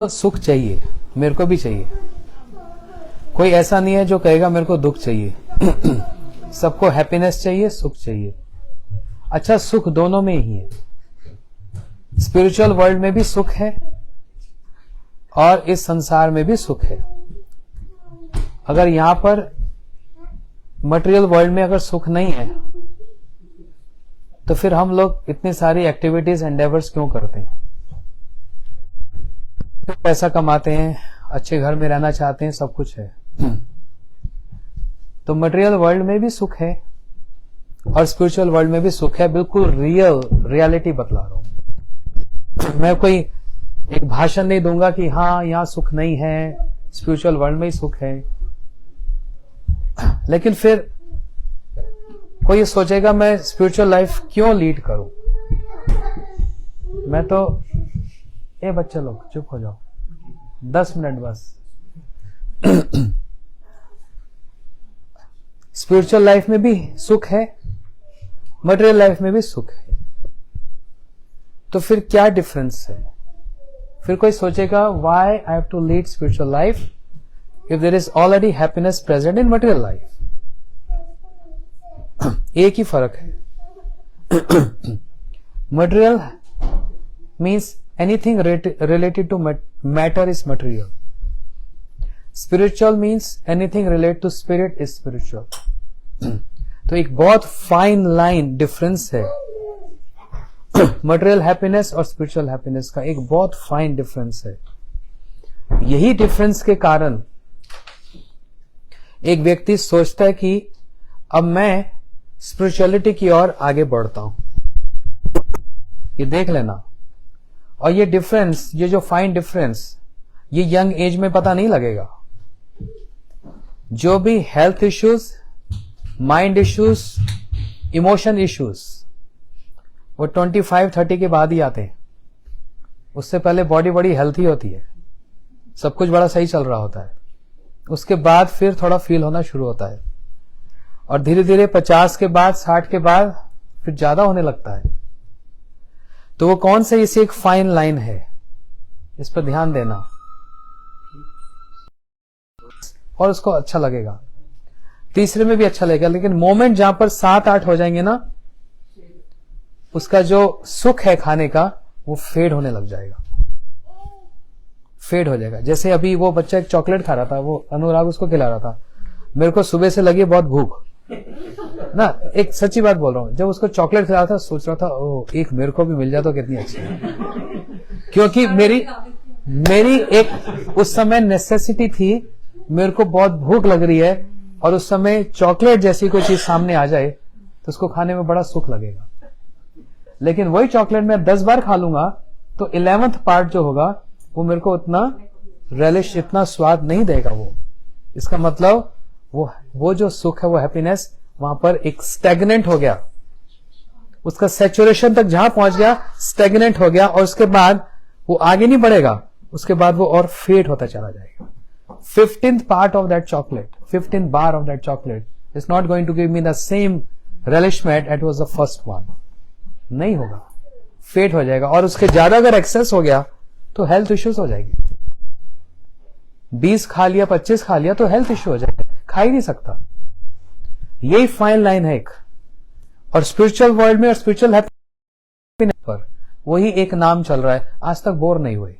तो सुख चाहिए, मेरे को भी चाहिए। कोई ऐसा नहीं है जो कहेगा मेरे को दुख चाहिए। सबको हैप्पीनेस चाहिए, सुख चाहिए। अच्छा, सुख दोनों में ही है। स्पिरिचुअल वर्ल्ड में भी सुख है और इस संसार में भी सुख है। अगर यहां पर मटेरियल वर्ल्ड में अगर सुख नहीं है तो फिर हम लोग इतनी सारी एक्टिविटीज एंडेवर्स क्यों करते हैं? पैसा कमाते हैं, अच्छे घर में रहना चाहते हैं, सब कुछ है। तो मटेरियल वर्ल्ड में भी सुख है और स्पिरिचुअल वर्ल्ड में भी सुख है। बिल्कुल रियलिटी बतला रहा हूं मैं। कोई एक भाषण नहीं दूंगा कि हाँ यहां सुख नहीं है, स्पिरिचुअल वर्ल्ड में ही सुख है। लेकिन फिर कोई ये सोचेगा मैं स्पिरिचुअल लाइफ क्यों लीड करूं? मैं तो बच्चे लोग चुप हो जाओ, 10 मिनट बस। स्पिरिचुअल लाइफ में भी सुख है, मटेरियल लाइफ में भी सुख है। तो फिर क्या डिफरेंस है? फिर कोई सोचेगा why I have to lead spiritual life if there is already happiness present in material life. एक ही फर्क है। Material means anything related to matter is material. Spiritual means anything related to spirit is spiritual. तो एक बहुत fine line difference है material happiness और spiritual happiness का। एक बहुत फाइन डिफरेंस है। यही डिफरेंस के कारण एक व्यक्ति सोचता है कि अब मैं स्पिरिचुअलिटी की ओर आगे बढ़ता हूं। ये देख लेना। और ये डिफरेंस, ये जो फाइन डिफरेंस, ये यंग एज में पता नहीं लगेगा। जो भी health issues, mind issues, emotion issues, वो 25-30 के बाद ही आते हैं। उससे पहले बॉडी बड़ी हेल्थी होती है, सब कुछ बड़ा सही चल रहा होता है। उसके बाद फिर थोड़ा फील होना शुरू होता है और धीरे धीरे 50 के बाद, 60 के बाद फिर ज्यादा होने लगता है। तो वो कौन से इसे एक फाइन लाइन है, इस पर ध्यान देना और उसको अच्छा लगेगा। तीसरे में भी अच्छा लगेगा, लेकिन मोमेंट जहां पर 7-8 हो जाएंगे ना, उसका जो सुख है खाने का वो फेड होने लग जाएगा, फेड हो जाएगा। जैसे अभी वो बच्चा एक चॉकलेट खा रहा था, वो अनुराग उसको खिला रहा था। मेरे को सुबह से लगी बहुत भूख ना, एक सच्ची बात बोल रहा हूं। जब उसको चॉकलेट खिला था सोच रहा था ओ एक मेरे को भी मिल जाए तो कितनी अच्छी है। क्योंकि मेरी एक उस समय नेसेसिटी थी, मेरे को बहुत भूख लग रही है और उस समय चॉकलेट जैसी कोई चीज सामने आ जाए तो उसको खाने में बड़ा सुख लगेगा। लेकिन वही चॉकलेट मैं 10 बार खा लूंगा तो 11th पार्ट जो होगा वो मेरे को उतना रेलिश, इतना स्वाद नहीं देगा। वो इसका मतलब वो जो सुख है, वो हैप्पीनेस वहां पर एक स्टैग्नेंट हो गया। उसका सैचुरेशन तक जहां पहुंच गया स्टैग्नेंट हो गया और उसके बाद वो आगे नहीं बढ़ेगा। उसके बाद वो और फेड होता चला जाएगा। 15th part of that chocolate, 15th bar of that chocolate is not going to give me the same relishment as was the first one. नहीं होगा, फेड हो जाएगा। और उसके ज्यादा अगर एक्सेस हो गया तो हेल्थ इश्यूज हो जाएगी। 20 खा लिया, 25 खा लिया तो हेल्थ इश्यू हो जाएगा, खा ही नहीं सकता। यही फाइन लाइन है एक। और स्पिरिचुअल वर्ल्ड में और स्पिरिचुअल हैप्पीनेस पर वही एक नाम चल रहा है। आज तक बोर नहीं हुए।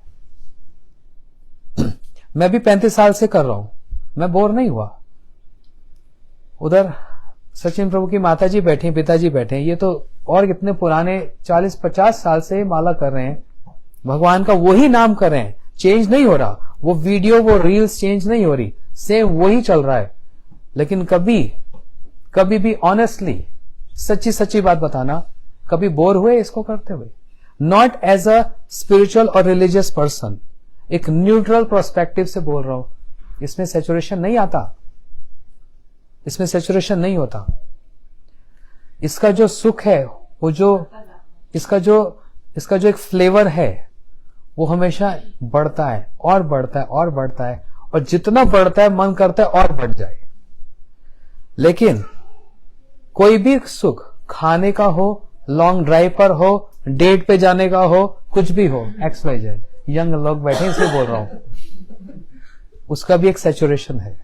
मैं भी 35 साल से कर रहा हूं, मैं बोर नहीं हुआ। उधर सचिन प्रभु की माता जी बैठे, पिताजी बैठे, ये तो और कितने पुराने 40-50 साल से माला कर रहे हैं, भगवान का वही नाम कर रहे हैं, चेंज नहीं हो रहा। वो वीडियो, वो रील्स चेंज नहीं हो रही, सेम वही चल रहा है। लेकिन कभी भी ऑनेस्टली सच्ची बात बताना, कभी बोर हुए इसको करते हुए? नॉट एज अ स्पिरिचुअल और रिलीजियस पर्सन, एक न्यूट्रल पर्सपेक्टिव से बोल रहा हूं। इसमें सैचुरेशन नहीं आता, इसमें सैचुरेशन नहीं होता। इसका जो सुख है, वो जो इसका जो एक फ्लेवर है वो हमेशा बढ़ता है और बढ़ता है और बढ़ता है, और जितना बढ़ता है मन करता है और बढ़ जाए। लेकिन कोई भी सुख खाने का हो, लॉन्ग ड्राइव पर हो, डेट पे जाने का हो, कुछ भी हो, XYZ, यंग लोग बैठे इसलिए बोल रहा हूं। उसका भी एक सैचुरेशन है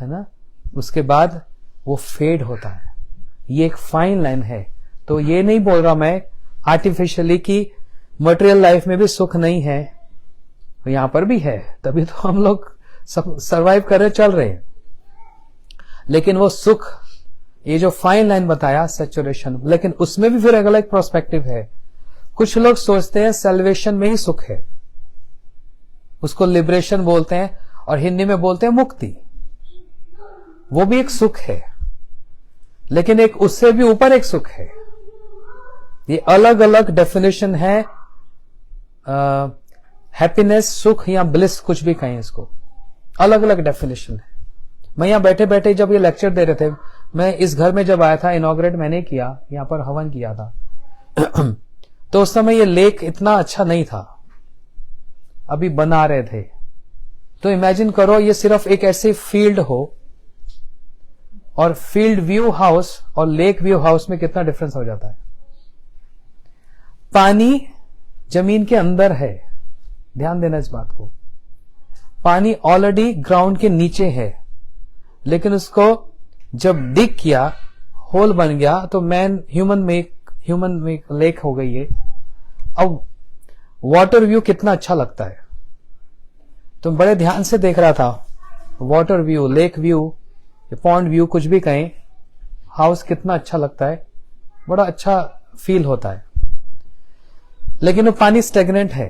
ना। उसके बाद वो फेड होता है, ये एक फाइन लाइन है। तो ये नहीं बोल रहा मैं आर्टिफिशियली कि मटेरियल लाइफ में भी सुख नहीं है, यहां पर भी है, तभी तो हम लोग सब सरवाइव कर रहे, चल रहे हैं। लेकिन वो सुख, ये जो फाइन लाइन बताया सैचुरेशन, लेकिन उसमें भी फिर अगला एक प्रोस्पेक्टिव है। कुछ लोग सोचते हैं सैल्वेशन में ही सुख है, उसको लिबरेशन बोलते हैं और हिंदी में बोलते हैं मुक्ति। वो भी एक सुख है, लेकिन एक उससे भी ऊपर एक सुख है। ये अलग अलग डेफिनेशन है। हैप्पीनेस, सुख या ब्लिस, कुछ भी कहें इसको, अलग अलग डेफिनेशन है। मैं यहां बैठे बैठे जब ये लेक्चर दे रहे थे, मैं इस घर में जब आया था, इनॉग्रेट मैंने किया, यहां पर हवन किया था तो उस समय ये लेक इतना अच्छा नहीं था, अभी बना रहे थे। तो इमेजिन करो ये सिर्फ एक ऐसे फील्ड हो, और फील्ड व्यू हाउस और लेक व्यू हाउस में कितना डिफरेंस हो जाता है। पानी जमीन के अंदर है, ध्यान देना इस बात को। पानी ऑलरेडी ग्राउंड के नीचे है, लेकिन उसको जब डिग किया, होल बन गया, तो ह्यूमन में लेक हो गई है। अब वाटर व्यू कितना अच्छा लगता है, तो बड़े ध्यान से देख रहा था। Water view, lake view, pond view, कुछ भी कहें, हाउस कितना अच्छा लगता है, बड़ा अच्छा फील होता है। लेकिन वो पानी स्टेगनेंट है।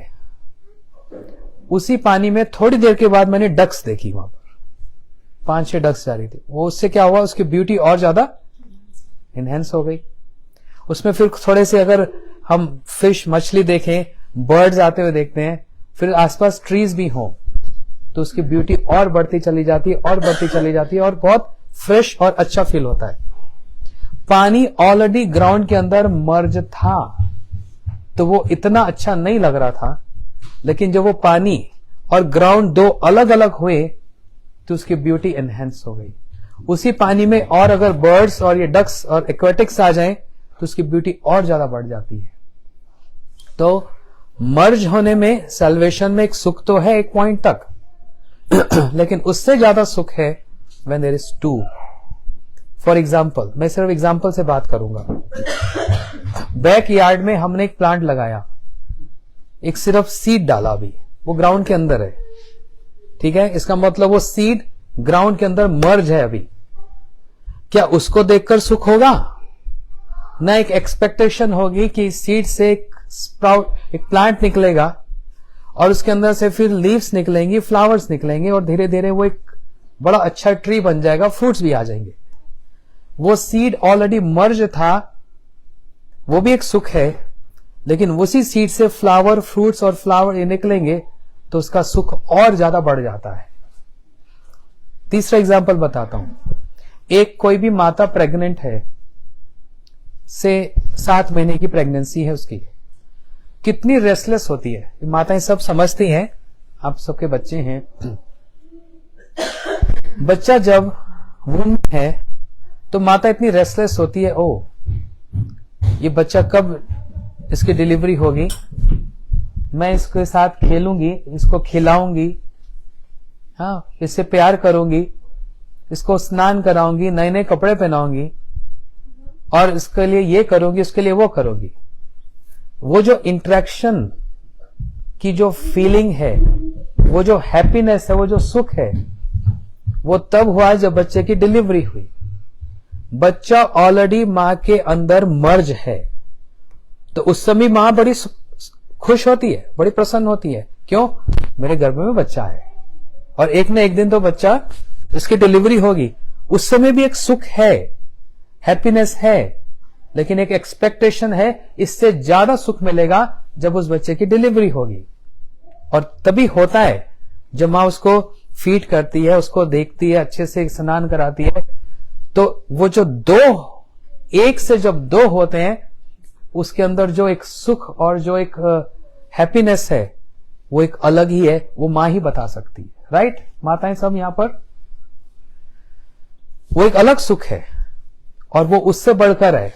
उसी पानी में थोड़ी देर के बाद मैंने डक्स देखी, वहां पर 5-6 डक्स जा रही थी। वो उससे क्या हुआ, उसकी ब्यूटी और ज्यादा इनहेंस हो गई। उसमें फिर थोड़े से अगर हम फिश, मछली देखें, बर्ड्स आते हुए देखते हैं, फिर आसपास ट्रीज भी हों, तो उसकी ब्यूटी और बढ़ती चली जाती है, और बढ़ती चली जाती है, और बहुत फ्रेश और अच्छा फील होता है। पानी ऑलरेडी ग्राउंड के अंदर मर्ज था, तो वो इतना अच्छा नहीं लग रहा था। लेकिन जब वो पानी और ग्राउंड दो अलग अलग हुए, तो उसकी ब्यूटी एनहेंस हो गई। उसी पानी में और अगर बर्ड्स और ये डक्स और एक्वेटिक्स आ जाएं, तो उसकी ब्यूटी और ज्यादा बढ़ जाती है। तो मर्ज होने में, सैल्वेशन में एक सुख तो है एक पॉइंट तक लेकिन उससे ज्यादा सुख है when there is two. For example, मैं सिर्फ एग्जाम्पल से बात करूंगा। बैक यार्ड में हमने एक प्लांट लगाया, एक सिर्फ सीड डाला, अभी वो ग्राउंड के अंदर है, ठीक है। इसका मतलब वो सीड ग्राउंड के अंदर मर्ज है अभी। क्या उसको देखकर सुख होगा? ना एक एक्सपेक्टेशन होगी कि सीड से एक स्प्राउट, एक प्लांट निकलेगा, और उसके अंदर से फिर लीव्स निकलेंगी, फ्लावर्स निकलेंगे, और धीरे धीरे वो एक बड़ा अच्छा ट्री बन जाएगा, फ्रूट्स भी आ जाएंगे। वो सीड ऑलरेडी मर्ज था, वो भी एक सुख है। लेकिन उसी सीड से फ्लावर, फ्रूट्स और फ्लावर ये निकलेंगे, तो उसका सुख और ज्यादा बढ़ जाता है। तीसरा एग्जाम्पल बताता हूं। एक कोई भी माता प्रेग्नेंट है, से 7 महीने की प्रेगनेंसी है उसकी, कितनी रेस्टलेस होती है। माताएं सब समझती हैं, आप सबके बच्चे हैं। बच्चा जब वूम है तो माता इतनी रेस्टलेस होती है, ओ ये बच्चा कब इसकी डिलीवरी होगी, मैं इसके साथ खेलूंगी, इसको खिलाऊंगी, हाँ, इससे प्यार करूंगी, इसको स्नान कराऊंगी, नए नए कपड़े पहनाऊंगी, और इसके लिए ये करूंगी, उसके लिए वो करूंगी। वो जो इंटरेक्शन की जो फीलिंग है, वो जो हैप्पीनेस है, वो जो सुख है, वो तब हुआ जब बच्चे की डिलीवरी हुई। बच्चा ऑलरेडी मां के अंदर मर्ज है, तो उस समय मां बड़ी खुश होती है, बड़ी प्रसन्न होती है। क्यों? मेरे गर्भ में बच्चा है, और एक न एक दिन तो बच्चा, इसकी डिलीवरी होगी। उस समय भी एक सुख है, हैप्पीनेस है, लेकिन एक एक्सपेक्टेशन है इससे ज्यादा सुख मिलेगा जब उस बच्चे की डिलीवरी होगी। और तभी होता है जब मां उसको फीड करती है, उसको देखती है, अच्छे से स्नान कराती है, तो वो जो एक से जब 2 होते हैं, उसके अंदर जो एक सुख और जो एक हैप्पीनेस है, वो एक अलग ही है, वो मां ही बता सकती है। राइट? माताएं सब यहां पर, वो एक अलग सुख है, और वो उससे बढ़कर है।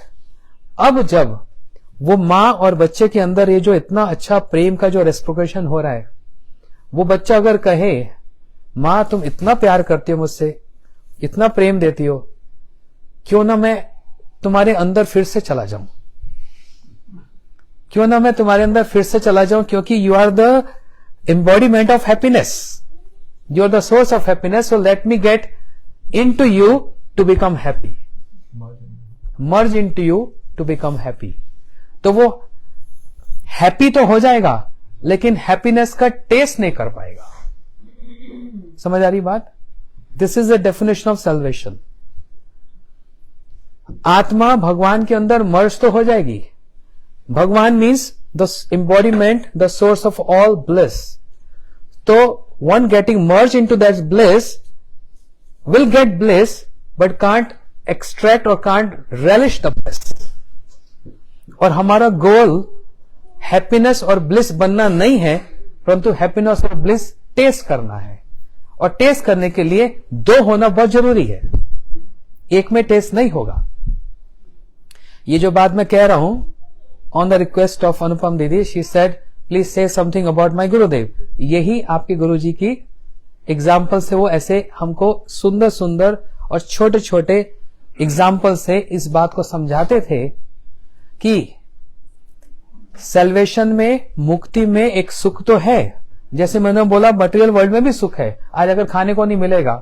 अब जब वो माँ और बच्चे के अंदर ये जो इतना अच्छा प्रेम का जो रेस्प्रोकेशन हो रहा है, वो बच्चा अगर कहे माँ तुम इतना प्यार करती हो मुझसे, इतना प्रेम देती हो, क्यों ना मैं तुम्हारे अंदर फिर से चला जाऊं, क्यों ना मैं तुम्हारे अंदर फिर से चला जाऊं, क्योंकि you are the embodiment of happiness, you are the source of happiness, so let me get in to you to become happy, merge in to you to become happy. तो वो हैप्पी तो हो जाएगा, लेकिन हैप्पीनेस का test नहीं कर पाएगा। समझ आ रही बात? This is the definition of salvation. आत्मा भगवान के अंदर मर्ज तो हो जाएगी। भगवान means the embodiment, the source of all bliss. तो one getting merge in to that bliss will get bliss, but can't extract और कांट रेलिश द ब्लिस। और हमारा गोल हैप्पीनेस और ब्लिस बनना नहीं है, परंतु हैप्पीनेस और ब्लिस टेस्ट करना है। और टेस्ट करने के लिए दो होना बहुत जरूरी है, एक में टेस्ट नहीं होगा। ये जो बात मैं कह रहा हूं, ऑन द रिक्वेस्ट ऑफ अनुपम दीदी, शी सेड प्लीज से समथिंग अबाउट माय गुरुदेव। यही आपके गुरुजी की एग्जाम्पल से वो ऐसे हमको सुंदर सुंदर और छोटे छोटे एग्जाम्पल से इस बात को समझाते थे कि सैल्वेशन में, मुक्ति में एक सुख तो है। जैसे मैंने बोला मटेरियल वर्ल्ड में भी सुख है। आज अगर खाने को नहीं मिलेगा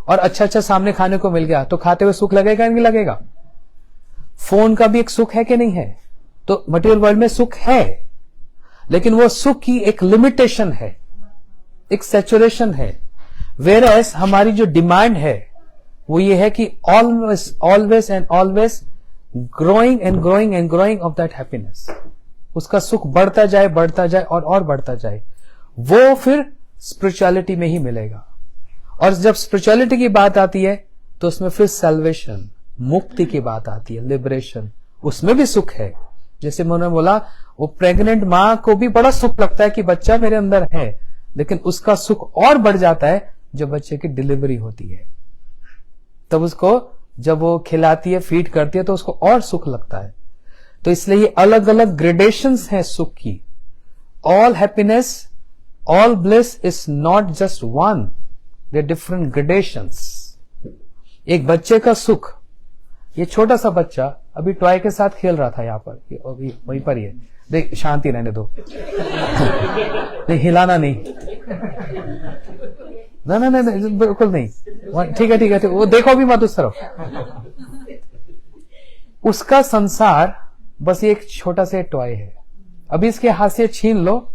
और अच्छा अच्छा सामने खाने को मिल गया तो खाते हुए सुख लगेगा नहीं लगेगा? फोन का भी एक सुख है कि नहीं है? तो मटेरियल वर्ल्ड में सुख है, लेकिन वो सुख की एक लिमिटेशन है, एक सैचुरेशन है। वेरएस हमारी जो डिमांड है वो ये है कि always always and always growing and growing and growing of that happiness. उसका सुख बढ़ता जाए और बढ़ता जाए। वो फिर स्पिरिचुअलिटी में ही मिलेगा। और जब स्पिरिचुअलिटी की बात आती है तो उसमें फिर सैल्वेशन, मुक्ति की बात आती है, लिबरेशन, उसमें भी सुख है। जैसे मैंने बोला, वो प्रेग्नेंट मां को भी बड़ा सुख लगता है कि बच्चा मेरे अंदर है, लेकिन उसका सुख और बढ़ जाता है जब बच्चे की डिलीवरी होती है। तब उसको जब वो खिलाती है, फीड करती है, तो उसको और सुख लगता है। तो इसलिए ये अलग अलग ग्रेडेशंस हैं सुख की। All happiness, all bliss is not just one, they different gradations. एक बच्चे का सुख, ये छोटा सा बच्चा अभी टॉय के साथ खेल रहा था यहाँ पर, अभी वहीं पर ही है। देख, शांति रहने दो। नहीं, हिलाना नहीं, नहीं, बिल्कुल नहीं। ठीक है, वो देखो भी मत उस तरफ। उसका संसार बस एक छोटा सा टॉय है। अभी इसके हाथ से छीन लो,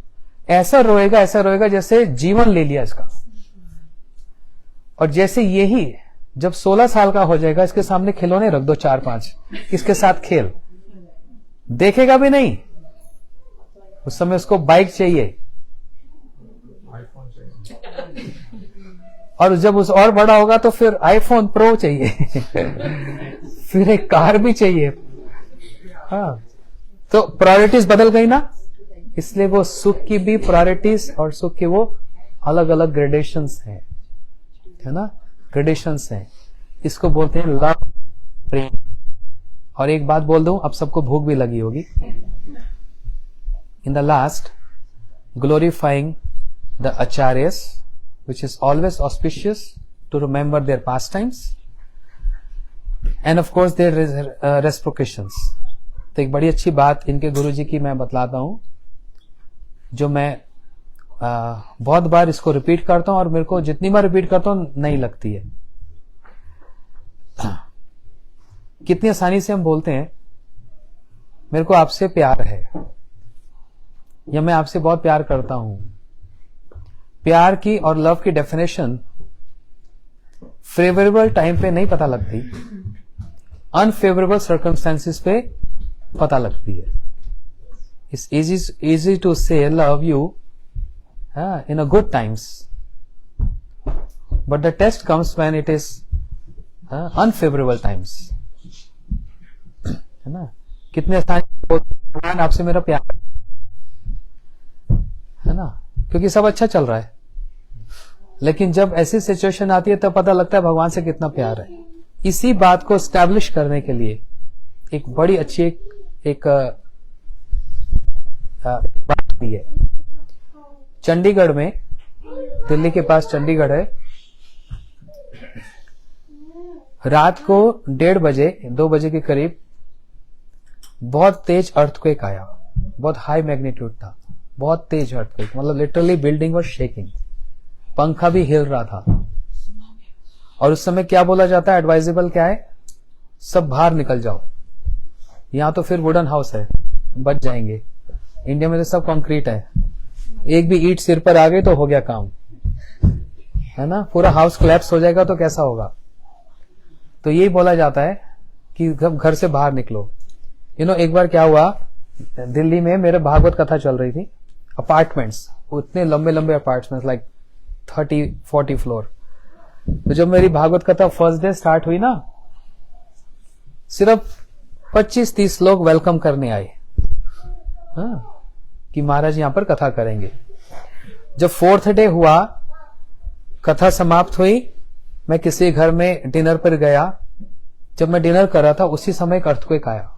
ऐसा रोएगा जैसे जीवन ले लिया इसका। और जैसे यही जब 16 साल का हो जाएगा, इसके सामने खिलौने रख दो 4-5, इसके साथ खेल, देखेगा भी नहीं। उस समय उसको बाइक चाहिए, और जब उस और बड़ा होगा तो फिर आईफोन प्रो चाहिए। फिर एक कार भी चाहिए। हाँ, तो प्रायोरिटीज बदल गई ना। इसलिए वो सुख की भी प्रायोरिटीज और सुख की वो अलग अलग ग्रेडेशंस हैं, है ना, ग्रेडेशंस हैं। इसको बोलते हैं लव, प्रेम। और एक बात बोल दूं, अब सबको भूख भी लगी होगी। In the last, glorifying the acharyas, which is always auspicious to remember their pastimes, and of course their reciprocations. तो एक बड़ी अच्छी बात इनके गुरुजी की मैं बतलाता हूं, जो मैं बहुत बार इसको रिपीट करता हूं, और मेरे को जितनी बार रिपीट करता हूं नई लगती है। कितनी आसानी से हम बोलते हैं मेरे को आपसे प्यार है, या मैं आपसे बहुत प्यार करता हूं। प्यार की और लव की डेफिनेशन फेवरेबल टाइम पे नहीं पता लगती, अनफेवरेबल सर्कमस्टेंसेस पे पता लगती है। It's easy to say love you in a good times, but the test comes when it is unfavourable times, है ना। कितने आसान आपसे मेरा प्यार है ना, क्योंकि सब अच्छा चल रहा है। लेकिन जब ऐसी सिचुएशन आती है तब पता लगता है भगवान से कितना प्यार है। इसी बात को स्टैब्लिश करने के लिए एक बड़ी अच्छी एक बात हुई है चंडीगढ़ में, दिल्ली के पास चंडीगढ़ है। रात को 1:30 बजे 2 बजे के करीब बहुत तेज अर्थक्वेक आया, बहुत हाई मैग्नीट्यूड था, बहुत तेज अर्थक्वेक, मतलब लिटरली बिल्डिंग वाज शेकिंग, पंखा भी हिल रहा था। और उस समय क्या बोला जाता है, एडवाइजेबल क्या है, सब बाहर निकल जाओ। यहां तो फिर वुडन हाउस है, बच जाएंगे। इंडिया में तो सब कंक्रीट है, एक भी ईंट सिर पर आ गई तो हो गया काम, है ना, पूरा हाउस कोलैप्स हो जाएगा तो कैसा होगा। तो यही बोला जाता है कि घर से बाहर निकलो। एक बार क्या हुआ, दिल्ली में मेरे भागवत कथा चल रही थी, अपार्टमेंट्स, उतने लंबे लंबे अपार्टमेंट्स, लाइक 30-40 फ्लोर। तो जब मेरी भागवत कथा फर्स्ट डे स्टार्ट हुई ना, सिर्फ 25-30 लोग वेलकम करने आए, हाँ, कि महाराज यहां पर कथा करेंगे। जब 4th डे हुआ, कथा समाप्त हुई, मैं किसी घर में डिनर पर गया। जब मैं डिनर कर रहा था उसी समय एक अर्थक्वेक आया।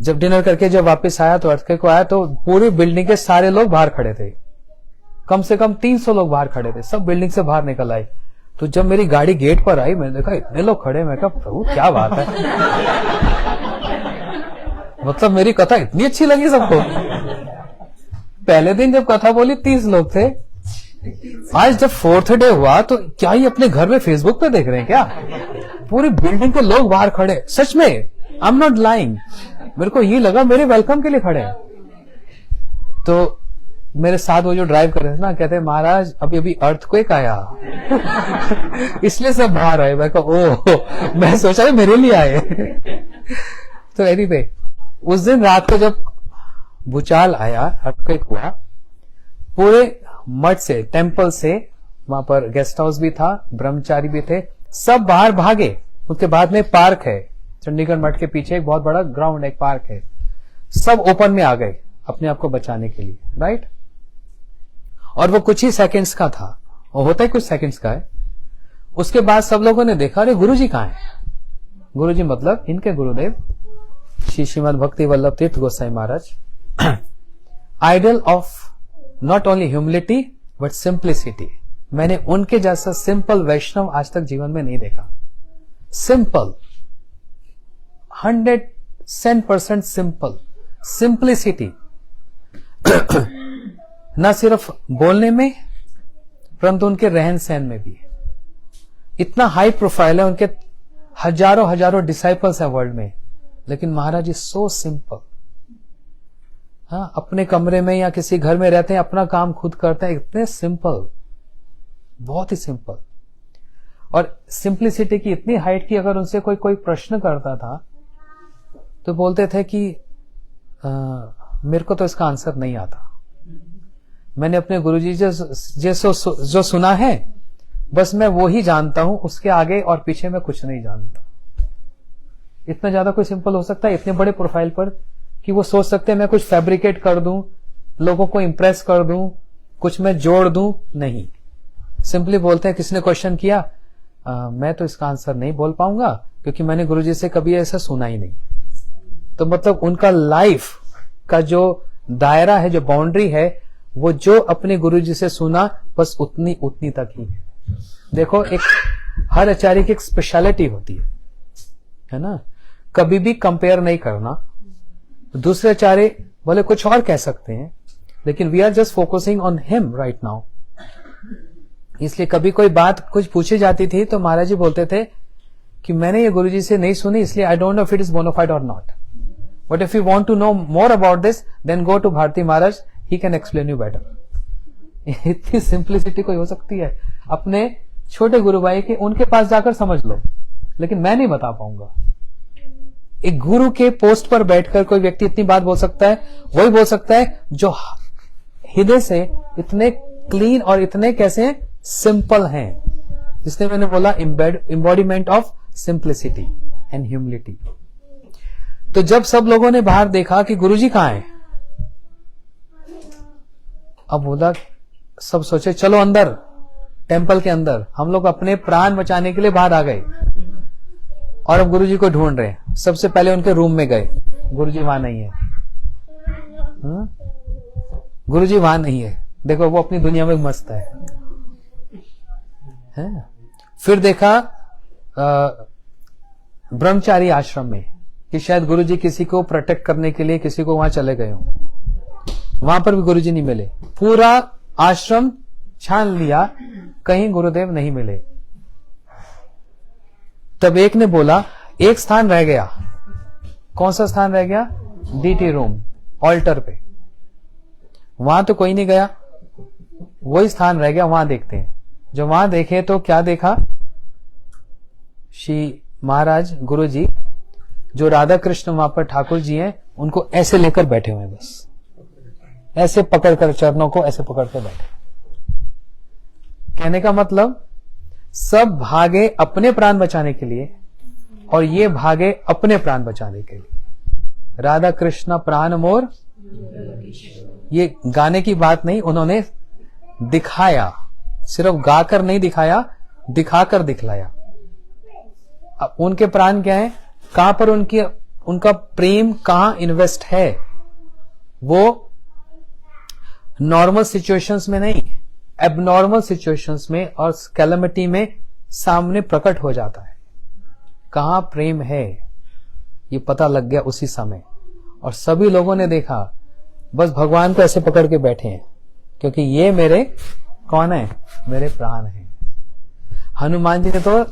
जब डिनर करके जब वापस आया तो अर्थक्वेक आया, तो पूरी बिल्डिंग के सारे लोग बाहर खड़े थे, कम से कम 300 लोग बाहर खड़े थे, सब बिल्डिंग से बाहर निकल आए। तो जब मेरी गाड़ी गेट पर आई, मैंने देखा इतने लोग खड़े, मैं कहा प्रभु क्या बात है, मतलब मेरी कथा इतनी अच्छी लगी सबको। पहले दिन जब कथा बोली 30 लोग थे, आज जब 4th डे हुआ तो क्या ही अपने घर में फेसबुक पे देख रहे हैं क्या, पूरी बिल्डिंग के लोग बाहर खड़े, सच में, आई एम नॉट लाइंग, मेरे को ये लगा मेरे वेलकम के लिए खड़े हैं। तो मेरे साथ वो जो ड्राइव कर रहे थे ना, कहते महाराज अभी अभी अर्थक्वेक आया इसलिए सब बाहर आए। मैं कहा ओह, मैं सोचा मेरे लिए आए तो एनीवे, उस दिन रात को जब भूचाल आया, अर्थक्वेक हुआ, पूरे मठ से, टेम्पल से, वहां पर गेस्ट हाउस भी था, ब्रह्मचारी भी थे, सब बाहर भागे। उसके बाद में पार्क है, चंडीगढ़ मठ के पीछे एक बहुत बड़ा ग्राउंड, एक पार्क है, सब ओपन में आ गए अपने आप को बचाने के लिए, राइट। और वो कुछ ही सेकंड्स का था, वो होता ही कुछ सेकंड्स का है। उसके बाद सब लोगों ने देखा, अरे गुरुजी कहां है। गुरुजी मतलब इनके गुरुदेव Shri Shrimad Bhakti Vallabha Tirtha Goswami Maharaj, idol of not only humility but simplicity. मैंने उनके जैसा सिंपल वैष्णव आज तक जीवन में नहीं देखा। सिंपल, 100% सिंपल, सिंप्लिसिटी ना सिर्फ बोलने में परंतु उनके रहन सहन में भी। इतना हाई प्रोफाइल है, उनके हजारों डिसाइपल्स है वर्ल्ड में, लेकिन महाराज इज सो सिंपल। हाँ, अपने कमरे में या किसी घर में रहते हैं, अपना काम खुद करते हैं, इतने सिंपल, बहुत ही सिंपल। और सिंप्लिसिटी की इतनी हाइट की अगर उनसे कोई प्रश्न करता था तो बोलते थे कि मेरे को तो इसका आंसर नहीं आता, मैंने अपने गुरुजी जो सुना है बस मैं वो ही जानता हूं, उसके आगे और पीछे मैं कुछ नहीं जानता। इतना ज्यादा कोई सिंपल हो सकता है इतने बड़े प्रोफाइल पर कि वो सोच सकते हैं मैं कुछ फैब्रिकेट कर दूं, लोगों को इंप्रेस कर दूं, कुछ मैं जोड़ दूं, नहीं। सिंपली बोलते हैं, किसी ने क्वेश्चन किया, मैं तो इसका आंसर नहीं बोल पाऊंगा क्योंकि मैंने गुरुजी से कभी ऐसा सुना ही नहीं। तो मतलब उनका लाइफ का जो दायरा है, जो बाउंड्री है, वो जो अपने गुरुजी से सुना बस उतनी तक ही है। देखो, एक हर आचार्य की एक स्पेशलिटी होती है ना, कभी भी कंपेयर नहीं करना। दूसरे आचार्य बोले कुछ और कह सकते हैं, लेकिन we are just focusing on him right now. इसलिए कभी कोई बात कुछ पूछी जाती थी तो महाराज जी बोलते थे कि मैंने ये गुरुजी से नहीं सुनी, इसलिए I don't know if it is bonafide और not, but if you want to know more about this then go to Bharati Maharaj, he can explain you better. इतनी सिंप्लिसिटी कोई हो सकती है, अपने छोटे गुरु भाई के उनके पास जाकर समझ लो, लेकिन मैं नहीं बता पाऊंगा। एक गुरु के पोस्ट पर बैठकर कोई व्यक्ति इतनी बात बोल सकता है, वही बोल सकता है जो हृदय से इतने क्लीन और इतने कैसे सिंपल हैं, जिसने मैंने बोला embodiment of simplicity and humility. तो जब सब लोगों ने बाहर देखा कि गुरुजी कहां है, अब बोला, सब सोचे चलो अंदर, टेंपल के अंदर। हम लोग अपने प्राण बचाने के लिए बाहर आ गए और अब गुरुजी को ढूंढ रहे हैं। सबसे पहले उनके रूम में गए, गुरुजी वहां नहीं है। गुरुजी वहां नहीं है, देखो वो अपनी दुनिया में मस्त है। फिर देखा ब्रह्मचारी आश्रम में कि शायद गुरुजी किसी को प्रोटेक्ट करने के लिए किसी को वहां चले गए हो, वहां पर भी गुरुजी नहीं मिले। पूरा आश्रम छान लिया, कहीं गुरुदेव नहीं मिले। तब एक ने बोला एक स्थान रह गया। कौन सा स्थान रह गया? डीटी रूम, ऑल्टर पे। वहां तो कोई नहीं गया, वही स्थान रह गया, वहां देखते हैं। जो वहां देखे तो क्या देखा? श्री महाराज गुरुजी, जो राधा कृष्ण वहां पर ठाकुर जी हैं, उनको ऐसे लेकर बैठे हुए हैं, बस ऐसे पकड़कर, चरणों को ऐसे पकड़कर बैठे। कहने का मतलब सब भागे अपने प्राण बचाने के लिए और ये भागे अपने प्राण बचाने के लिए। राधा कृष्ण प्राण मोर, ये गाने की बात नहीं, उन्होंने दिखाया, सिर्फ गाकर नहीं दिखाया, दिखाकर दिखलाया। अब उनके प्राण क्या है, कहां पर उनका प्रेम कहां इन्वेस्ट है? वो नॉर्मल सिचुएशंस में नहीं, एबनॉर्मल सिचुएशंस में और कैलेमिटी में सामने प्रकट हो जाता है। कहां प्रेम है ये पता लग गया उसी समय। और सभी लोगों ने देखा, बस भगवान को ऐसे पकड़ के बैठे हैं, क्योंकि ये मेरे कौन है? मेरे प्राण हैं। हनुमान जी ने तो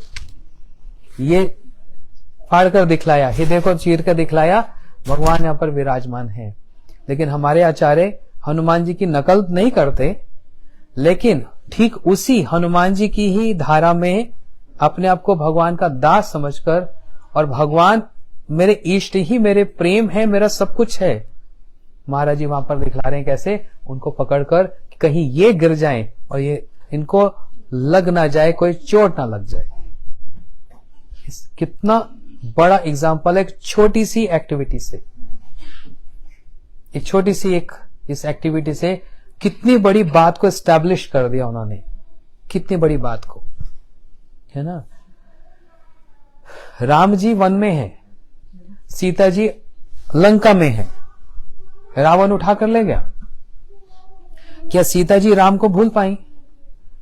ये फाड़ कर दिखलाया, हृदय को चीर कर दिखलाया, भगवान यहां पर विराजमान है। लेकिन हमारे आचार्य हनुमान जी की नकल नहीं करते, लेकिन ठीक उसी हनुमान जी की ही धारा में अपने आप को भगवान का दास समझकर, और भगवान मेरे इष्ट ही मेरे प्रेम है, मेरा सब कुछ है, महाराज जी वहां पर दिखला रहे हैं कैसे उनको पकड़कर, कहीं ये गिर जाएं और ये इनको लग ना जाए, कोई चोट ना लग जाए। कितना बड़ा एग्जाम्पल है, एक छोटी सी एक्टिविटी से, एक छोटी सी इस एक्टिविटी से कितनी बड़ी बात को एस्टैब्लिश कर दिया उन्होंने, कितनी बड़ी बात को, है ना। राम जी वन में है, सीता जी लंका में है, रावण उठा कर ले गया। क्या सीता जी राम को भूल पाई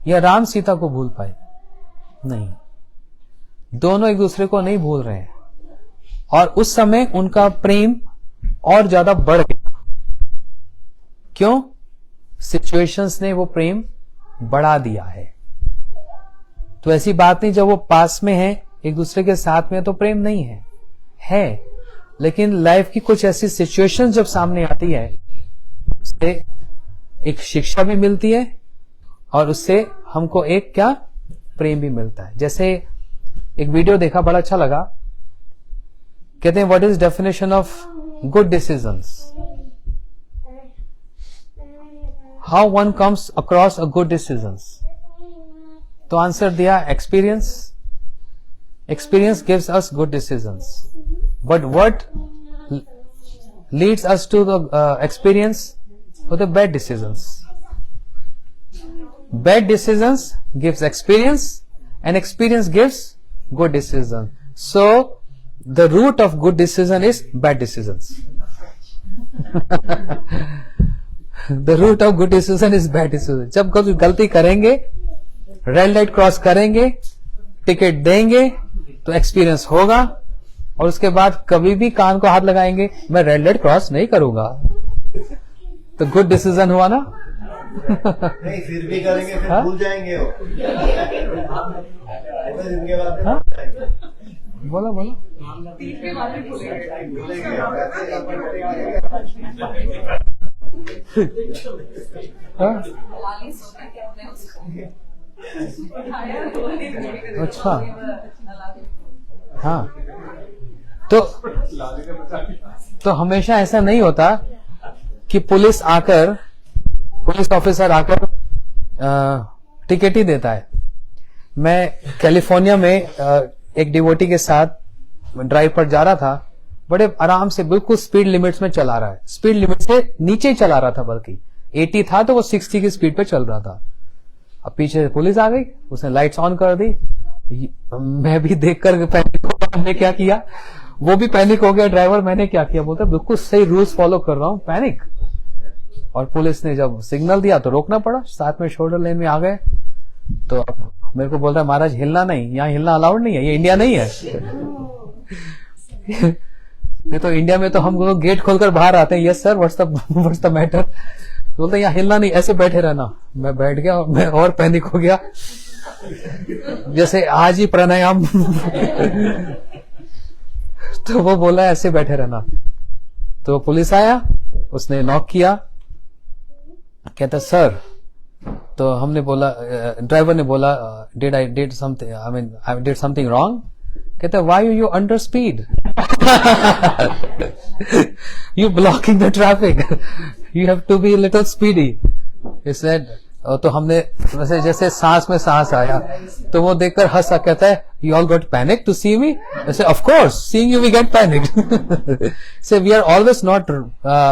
या राम सीता को भूल पाए? नहीं, दोनों एक दूसरे को नहीं भूल रहे हैं। और उस समय उनका प्रेम और ज्यादा बढ़ गया। क्यों? सिचुएशंस ने वो प्रेम बढ़ा दिया है। तो ऐसी बात नहीं, जब वो पास में है, एक दूसरे के साथ में, तो प्रेम नहीं है। लेकिन लाइफ की कुछ ऐसी सिचुएशंस जब सामने आती है, उससे एक शिक्षा भी मिलती है और उससे हमको एक क्या प्रेम भी मिलता है। जैसे एक वीडियो देखा, बड़ा अच्छा लगा। कहते हैं what is definition of good decisions, how one comes across a good decisions. तो आंसर दिया experience. Experience gives us good decisions, but what leads us to the experience for the bad decisions. Bad decisions gives experience and experience gives good decision. So the root of good decision is bad decisions. The root of good decision is bad decision. जब कभी गलती करेंगे, red light cross करेंगे, ticket देंगे, तो experience होगा, और उसके बाद कभी भी कान को हाथ लगाएंगे, मैं रेड लाइट क्रॉस नहीं करूंगा, तो गुड डिसीजन हुआ ना। नहीं, फिर भी करेंगे, फिर भूल जाएंगे वो। इनके बाद हाँ? बोलो बोलो। हाँ? अच्छा, हाँ, तो हमेशा ऐसा नहीं होता कि पुलिस ऑफिसर आकर टिकट ही देता है। मैं कैलिफोर्निया में एक डिवोटी के साथ ड्राइव पर जा रहा था, बड़े आराम से बिल्कुल स्पीड लिमिट्स में चला रहा है, स्पीड लिमिट से नीचे ही चला रहा था, बल्कि 80 था तो वो 60 की स्पीड पे चल रहा था। अब पीछे से पुलिस आ गई, उसने लाइट्स ऑन कर दी। मैं भी देखकर पैनिक हो गया, हमने क्या किया, वो भी पैनिक हो गया ड्राइवर, मैंने क्या किया, बोलता बिल्कुल सही रूल्स फॉलो कर रहा हूं, पैनिक। और पुलिस ने जब सिग्नल दिया तो रोकना पड़ा, साथ में शोल्डर लेन में आ गए। तो अब मेरे को बोल रहा है महाराज हिलना नहीं, यहाँ हिलना अलाउड नहीं है, ये इंडिया नहीं है। नहीं तो इंडिया में तो हम लोग गेट खोलकर बाहर आते हैं, yes sir what's the matter. बोलते यहाँ हिलना नहीं, ऐसे बैठे रहना। मैं बैठ गया, मैं और पैनिक हो गया, जैसे आज ही प्राणायाम। तो वो बोला ऐसे बैठे रहना। तो पुलिस आया, उसने नॉक किया, कहता सर, तो हमने बोला, ड्राइवर ने बोला did I did something wrong? कहता why you under speed, you blocking the traffic, you have to be little speedy. तो हमने वैसे जैसे सांस में सांस आया, तो वो देखकर हंसा, कहता है you all got panic to see me? ऐसे of course seeing you we get panic. Say we are always not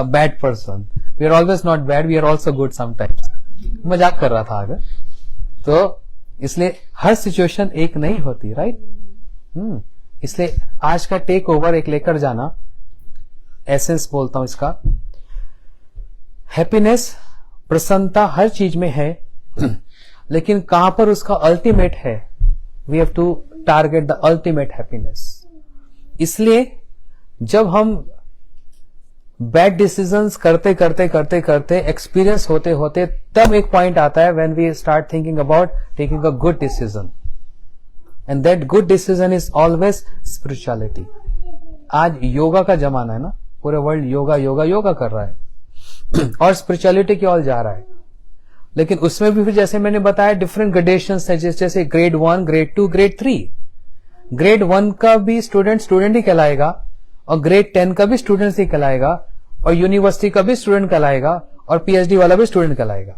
bad person, we are always not bad, we are also good sometimes. मजाक कर रहा था आगे। तो इसलिए हर situation एक नहीं होती, राइट? इसलिए आज का टेक ओवर एक लेकर जाना, एसेंस बोलता हूं इसका। हैप्पीनेस, प्रसन्नता हर चीज में है, लेकिन कहां पर उसका अल्टीमेट है? We have to target the ultimate happiness. इसलिए जब हम बैड डिसीजंस करते करते करते करते एक्सपीरियंस होते होते, तब एक पॉइंट आता है when we start thinking about taking a good decision, and that good decision is always spirituality. आज योगा का जमाना है ना, पूरे वर्ल्ड योगा योगा योगा कर रहा है और स्पिरिचुअलिटी की ओर जा रहा है। लेकिन उसमें भी फिर जैसे मैंने बताया डिफरेंट ग्रेडेशंस है, जैसे ग्रेड 1, ग्रेड 2, ग्रेड 3। ग्रेड 1 का भी स्टूडेंट ही कहलाएगा, और ग्रेड 10 का भी स्टूडेंट ही कहलाएगा, और यूनिवर्सिटी का भी स्टूडेंट कहलाएगा, और पीएचडी वाला भी स्टूडेंट कहलाएगा।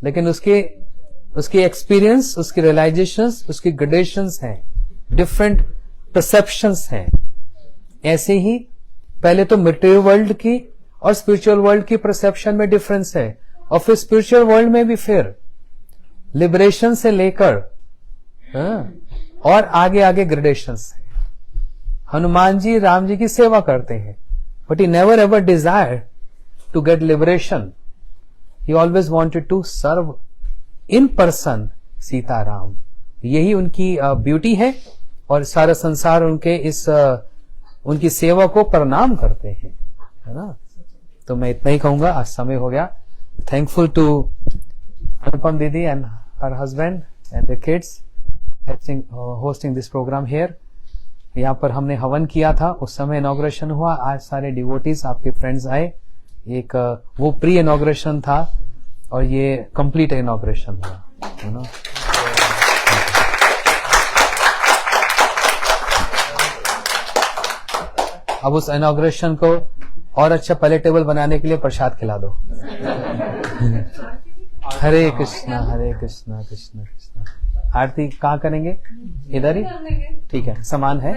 लेकिन उसकी एक्सपीरियंस, उसकी रियलाइजेशंस, उसकी ग्रेडेशंस हैं, डिफरेंट परसेप्शंस हैं। ऐसे ही पहले तो मटेरियल वर्ल्ड की और स्पिरिचुअल वर्ल्ड की परसेप्शन में डिफरेंस है, और फिर स्पिरिचुअल वर्ल्ड में भी फिर लिबरेशन से लेकर और आगे आगे ग्रेडेशंस है। हनुमान जी राम जी की सेवा करते हैं, but he never ever desire to get liberation, he always wanted to serve in person Sitaram. यही उनकी ब्यूटी है, और सारा संसार उनकी सेवा को प्रणाम करते हैं, है ना। तो मैं इतना ही कहूंगा, आज समय हो गया। Thankful to Anupam didi and her husband and the kids hosting this programme here. यहाँ पर हमने हवन किया था, उस समय इनॉग्रेशन हुआ। आज सारे डिवोटीज, आपके फ्रेंड्स आए। एक वो प्री इनॉग्रेशन था, और ये कंप्लीट इनॉग्रेशन हुआ, है ना। अब उस इनॉग्रेशन को और अच्छा पैलेटेबल बनाने के लिए प्रसाद खिला दो। हरे कृष्णा कृष्णा कृष्णा। आरती कहाँ करेंगे? इधर ही, ठीक है, समान है।